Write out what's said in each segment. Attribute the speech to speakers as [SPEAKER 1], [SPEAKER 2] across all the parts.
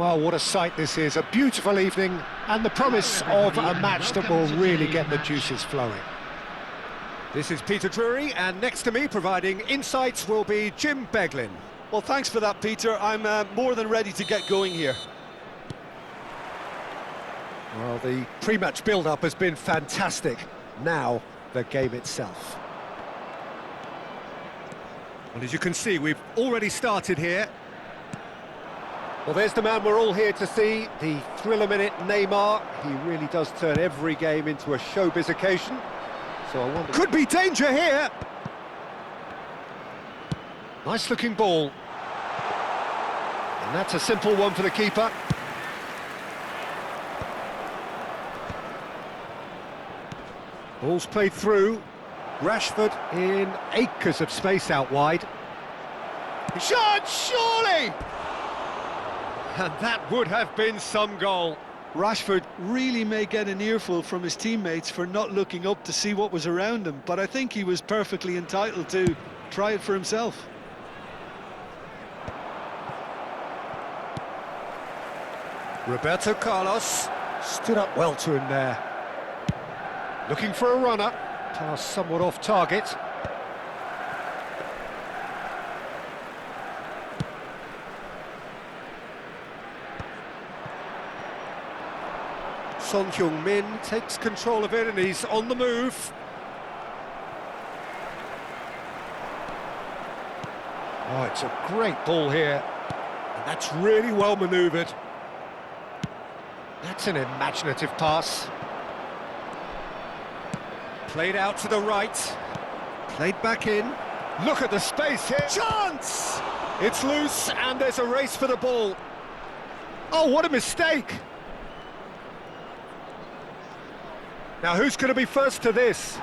[SPEAKER 1] Well, what a sight this is. A beautiful evening and the promise of a match that will really get the juices flowing.
[SPEAKER 2] This is Peter Drury, and next to me providing insights will be Jim Beglin.
[SPEAKER 3] Well, thanks for that, Peter. I'm more than ready to get going here.
[SPEAKER 1] Well, the pre-match build-up has been fantastic. Now, the game itself.
[SPEAKER 2] Well, as you can see, we've already started here.
[SPEAKER 1] Well, there's the man we're all here to see, the thriller minute Neymar. He really does turn every game into a showbiz occasion. So I wonder...
[SPEAKER 2] Could be danger here!
[SPEAKER 1] Nice looking ball. And that's a simple one for the keeper. Ball's played through. Rashford in acres of space out wide.
[SPEAKER 2] Shot, surely! And that would have been some goal.
[SPEAKER 3] Rashford really may get an earful from his teammates for not looking up to see what was around him, but I think he was perfectly entitled to try it for himself.
[SPEAKER 2] Roberto Carlos
[SPEAKER 1] Stood up well to him there. Looking for a runner. Pass somewhat off target.
[SPEAKER 2] Son Heung-min takes control of it and he's on the move.
[SPEAKER 1] Oh, it's a great ball here.
[SPEAKER 2] And that's really well manoeuvred.
[SPEAKER 1] That's an imaginative pass.
[SPEAKER 2] Played out to the right. Played back in. Look at the space here. Chance! It's loose and there's a race for the ball. Oh, what a mistake! Now who's going to be first to this?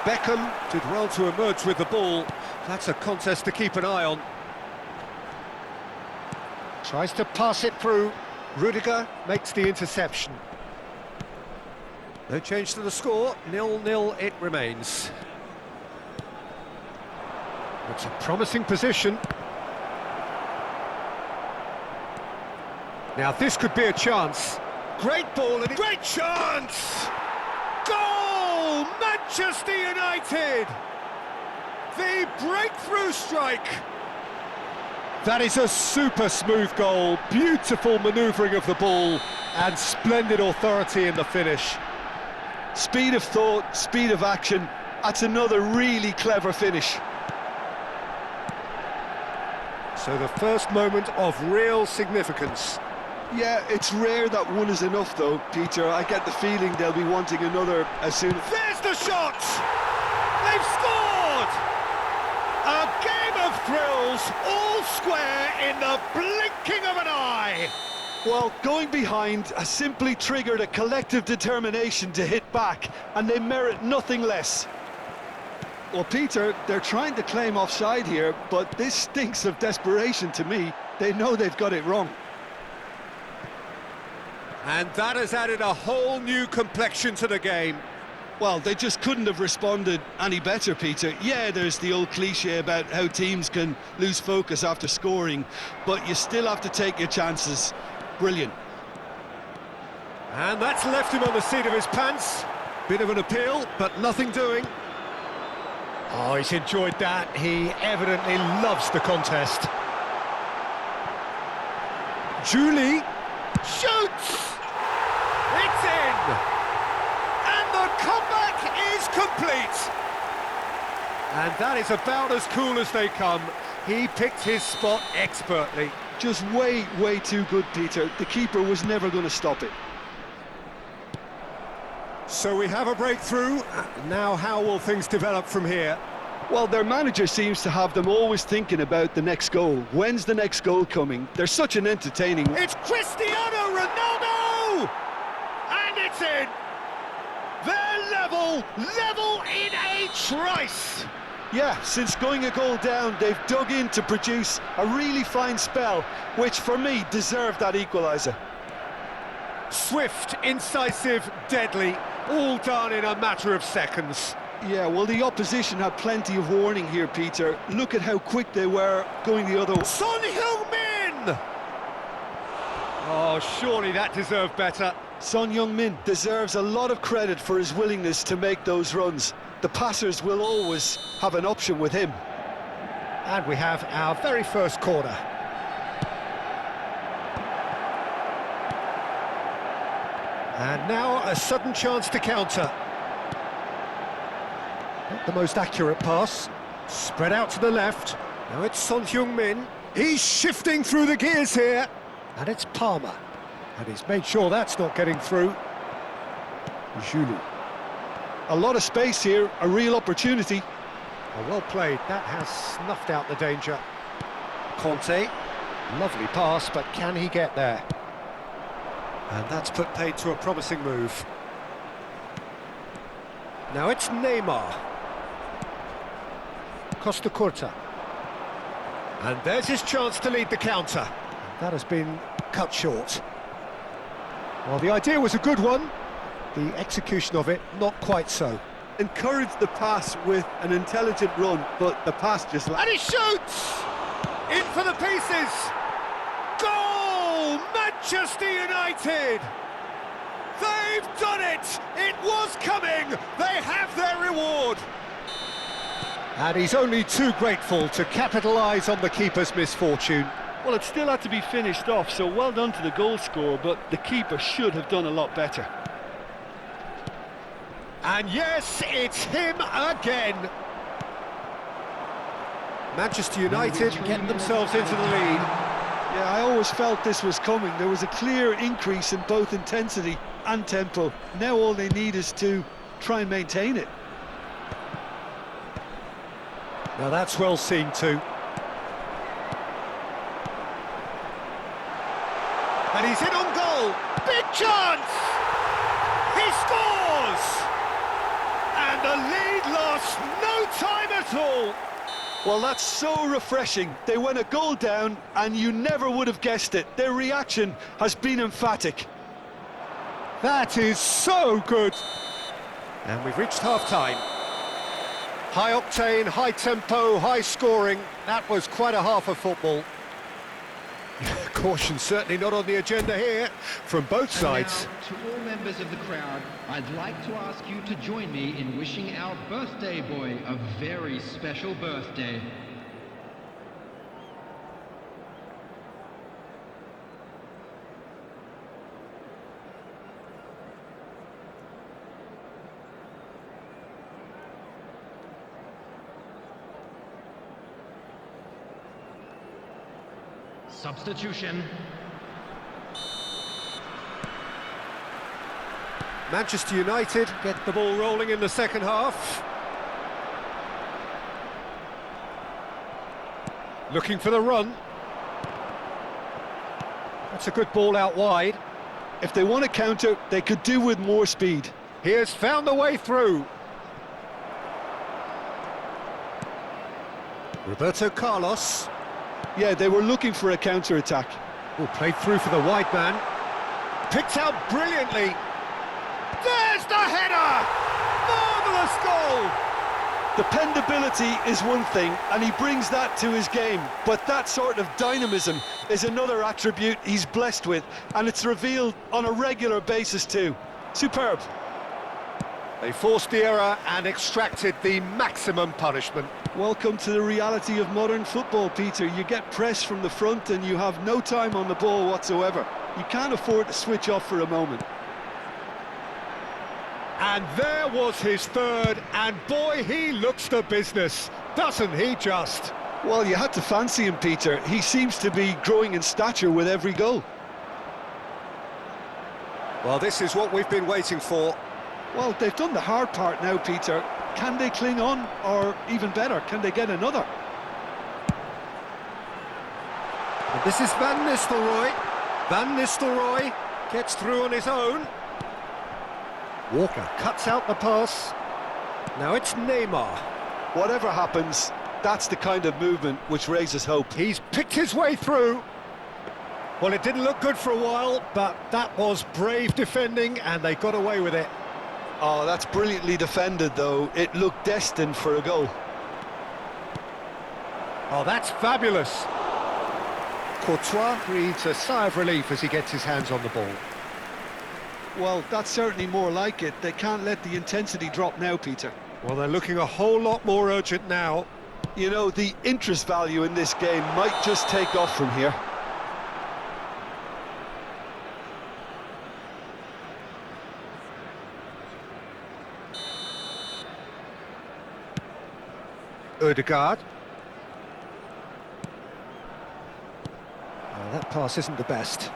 [SPEAKER 2] Beckham did well to emerge with the ball. That's a contest to keep an eye on.
[SPEAKER 1] Tries to pass it through. Rudiger makes the interception.
[SPEAKER 2] No change to the score, 0-0 it remains.
[SPEAKER 1] It's a promising position.
[SPEAKER 2] Now this could be a chance. Great ball and great chance! Goal! Manchester United! The breakthrough strike! That is a super smooth goal, beautiful manoeuvring of the ball and splendid authority in the finish.
[SPEAKER 3] Speed of thought, speed of action, that's another really clever finish.
[SPEAKER 1] So the first moment of real significance.
[SPEAKER 3] Yeah, it's rare that one is enough though, Peter. I get the feeling they'll be wanting another as soon as...
[SPEAKER 2] There's the shot! They've scored! A game of thrills, all square in the blinking of an eye!
[SPEAKER 3] Well, going behind has simply triggered a collective determination to hit back, and they merit nothing less. Well, Peter, they're trying to claim offside here, but this stinks of desperation to me. They know they've got it wrong.
[SPEAKER 2] And that has added a whole new complexion to the game.
[SPEAKER 3] Well, they just couldn't have responded any better, Peter. Yeah, there's the old cliche about how teams can lose focus after scoring, but you still have to take your chances. Brilliant.
[SPEAKER 2] And that's left him on the seat of his pants. Bit of an appeal, but nothing doing.
[SPEAKER 1] Oh, he's enjoyed that. He evidently loves the contest.
[SPEAKER 2] Julie shoots! It's in! And the comeback is complete! And that is about as cool as they come. He picked his spot expertly.
[SPEAKER 3] Just way too good, Peter. The keeper was never going to stop it.
[SPEAKER 2] So we have a breakthrough. Now how will things develop from here?
[SPEAKER 3] Well, their manager seems to have them always thinking about the next goal. When's the next goal coming? They're such an entertaining...
[SPEAKER 2] It's Cristiano Ronaldo! And it's in! They're level in a trice!
[SPEAKER 3] Yeah, since going a goal down, they've dug in to produce a really fine spell, which for me deserved that equaliser.
[SPEAKER 2] Swift, incisive, deadly, all done in a matter of seconds.
[SPEAKER 3] Yeah, well, the opposition had plenty of warning here, Peter. Look at how quick they were going the other way.
[SPEAKER 2] Son Heung-min! Oh, surely that deserved better.
[SPEAKER 3] Son Heung-min deserves a lot of credit for his willingness to make those runs. The passers will always have an option with him.
[SPEAKER 1] And we have our very first corner. And now a sudden chance to counter. Not the most accurate pass. Spread out to the left. Now it's Son Heung-min. He's shifting through the gears here. And it's Palmer. And he's made sure that's not getting through. Zulu.
[SPEAKER 3] A lot of space here, a real opportunity.
[SPEAKER 1] Oh, well played. That has snuffed out the danger. Conte. Lovely pass, but can he get there? And that's put paid to a promising move. Now it's Neymar. Costa Curta. And there's his chance to lead the counter. That has been cut short. Well, the idea was a good one. The execution of it, not quite so.
[SPEAKER 3] Encouraged the pass with an intelligent run, but the pass just...
[SPEAKER 1] And he shoots! In for the pieces! Goal! Manchester United! They've done it! It was coming! They have their reward! And he's only too grateful to capitalise on the keeper's misfortune.
[SPEAKER 3] Well, it still had to be finished off, so well done to the goal scorer, but the keeper should have done a lot better.
[SPEAKER 1] And yes, it's him again. Manchester United getting themselves into the lead.
[SPEAKER 3] Yeah, I always felt this was coming. There was a clear increase in both intensity and tempo. Now all they need is to try and maintain it.
[SPEAKER 1] Now that's well seen too. And he's in on goal. Big chance! He scores! And the lead lost no time at all.
[SPEAKER 3] Well, that's so refreshing. They went a goal down and you never would have guessed it. Their reaction has been emphatic.
[SPEAKER 1] That is so good. And we've reached half-time. High octane, high tempo, high scoring. That was quite a half of football. Caution certainly not on the agenda here from both sides.
[SPEAKER 4] And now, to all members of the crowd, I'd like to ask you to join me in wishing our birthday boy a very special birthday. Substitution.
[SPEAKER 1] Manchester United get the ball rolling in the second half. Looking for the run. That's a good ball out wide.
[SPEAKER 3] If they want to counter, they could do with more speed.
[SPEAKER 1] He has found the way through. Roberto Carlos.
[SPEAKER 3] Yeah, they were looking for a counter-attack.
[SPEAKER 1] Oh, played through for the wide man. Picked out brilliantly. There's the header! Marvellous goal!
[SPEAKER 3] Dependability is one thing, and he brings that to his game. But that sort of dynamism is another attribute he's blessed with, and it's revealed on a regular basis too. Superb.
[SPEAKER 1] They forced the error and extracted the maximum punishment.
[SPEAKER 3] Welcome to the reality of modern football, Peter. You get pressed from the front and you have no time on the ball whatsoever. You can't afford to switch off for a moment.
[SPEAKER 1] And there was his third, and boy, he looks the business, doesn't he just?
[SPEAKER 3] Well, you had to fancy him, Peter. He seems to be growing in stature with every goal.
[SPEAKER 1] Well, this is what we've been waiting for.
[SPEAKER 3] Well, they've done the hard part now, Peter. Can they cling on, or even better, can they get another?
[SPEAKER 1] And this is Van Nistelrooy. Van Nistelrooy gets through on his own. Walker cuts out the pass. Now it's Neymar.
[SPEAKER 3] Whatever happens, that's the kind of movement which raises hope.
[SPEAKER 1] He's picked his way through. Well, it didn't look good for a while, but that was brave defending, and they got away with it.
[SPEAKER 3] Oh, that's brilliantly defended, though. It looked destined for a goal.
[SPEAKER 1] Oh, that's fabulous. Courtois breathes a sigh of relief as he gets his hands on the ball.
[SPEAKER 3] Well, that's certainly more like it. They can't let the intensity drop now, Peter.
[SPEAKER 2] Well, they're looking a whole lot more urgent now.
[SPEAKER 3] You know, the interest value in this game might just take off from here.
[SPEAKER 1] Ødegaard. That pass isn't the best.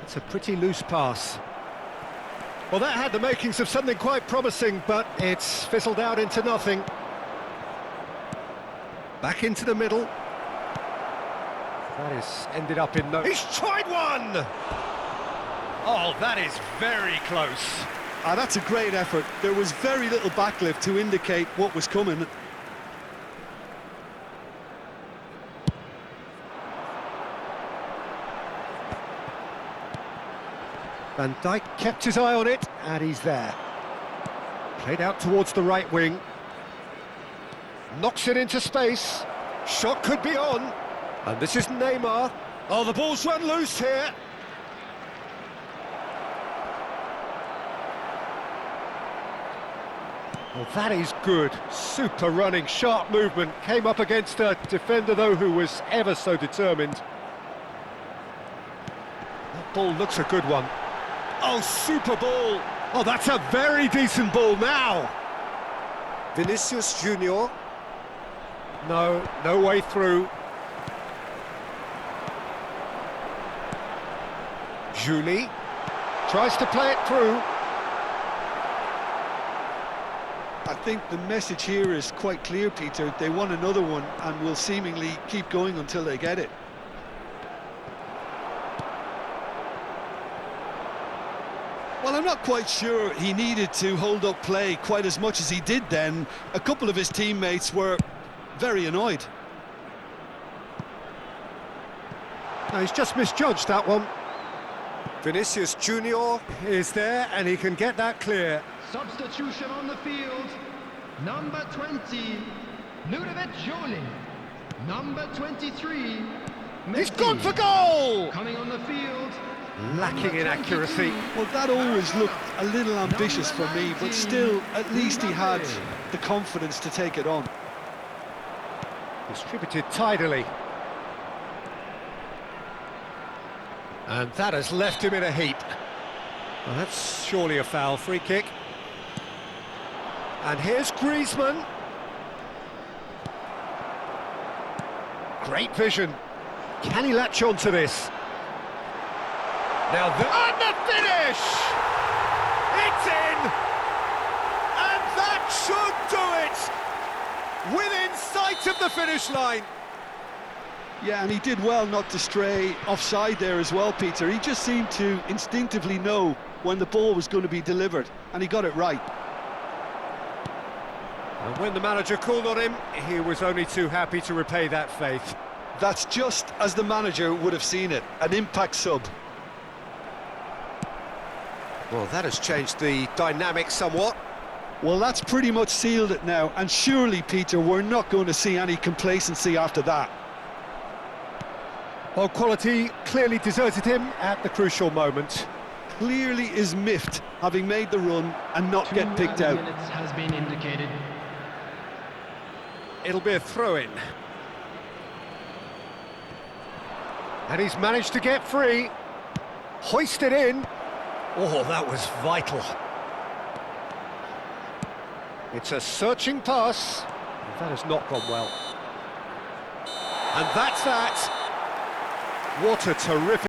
[SPEAKER 1] It's a pretty loose pass. Well, that had the makings of something quite promising, but it's fizzled out into nothing. Back into the middle. That is ended up in no...
[SPEAKER 2] He's tried one! Oh, that is very close.
[SPEAKER 3] That's a great effort. There was very little backlift to indicate what was coming.
[SPEAKER 1] Van Dijk kept his eye on it, and he's there. Played out towards the right wing. Knocks it into space. Shot could be on. And this is Neymar.
[SPEAKER 2] Oh, the ball's run loose here.
[SPEAKER 1] Well, that is good. Super running, sharp movement. Came up against a defender, though, who was ever so determined. That ball looks a good one.
[SPEAKER 2] Oh, super ball.
[SPEAKER 1] Oh, that's a very decent ball now. Vinicius Junior. No way through. Juli tries to play it through.
[SPEAKER 3] I think the message here is quite clear, Peter. They want another one and will seemingly keep going until they get it. Well, I'm not quite sure he needed to hold up play quite as much as he did then. A couple of his teammates were very annoyed.
[SPEAKER 1] No, he's just misjudged that one. Vinicius Junior is there, and he can get that clear.
[SPEAKER 4] Substitution on the field. Number 20, Ludovic Joly. Number 23,
[SPEAKER 1] He's
[SPEAKER 4] Messi.
[SPEAKER 1] gone for goal!
[SPEAKER 4] Coming on the field.
[SPEAKER 1] Lacking in accuracy.
[SPEAKER 3] Well, that always looked a little ambitious for me, but still, at least he had the confidence to take it on.
[SPEAKER 1] Distributed tidily. And that has left him in a heap. Well, that's surely a foul. Free kick. And here's Griezmann. Great vision. Can he latch on to this? Now and the finish! It's in! And that should do it! Within sight of the finish line.
[SPEAKER 3] Yeah, and he did well not to stray offside there as well, Peter. He just seemed to instinctively know when the ball was going to be delivered, and he got it right.
[SPEAKER 1] And when the manager called on him, he was only too happy to repay that faith.
[SPEAKER 3] That's just as the manager would have seen it, an impact sub.
[SPEAKER 1] Well, that has changed the dynamic somewhat.
[SPEAKER 3] Well, that's pretty much sealed it now, and surely, Peter, we're not going to see any complacency after that.
[SPEAKER 1] Well, quality clearly deserted him at the crucial moment.
[SPEAKER 3] Clearly is miffed, having made the run and not get picked
[SPEAKER 4] 2
[SPEAKER 3] out.
[SPEAKER 4] minutes has been indicated.
[SPEAKER 1] It'll be a throw-in. And he's managed to get free. Hoisted in. Oh, that was vital. It's a searching pass. That has not gone well. And that's that. What a terrific...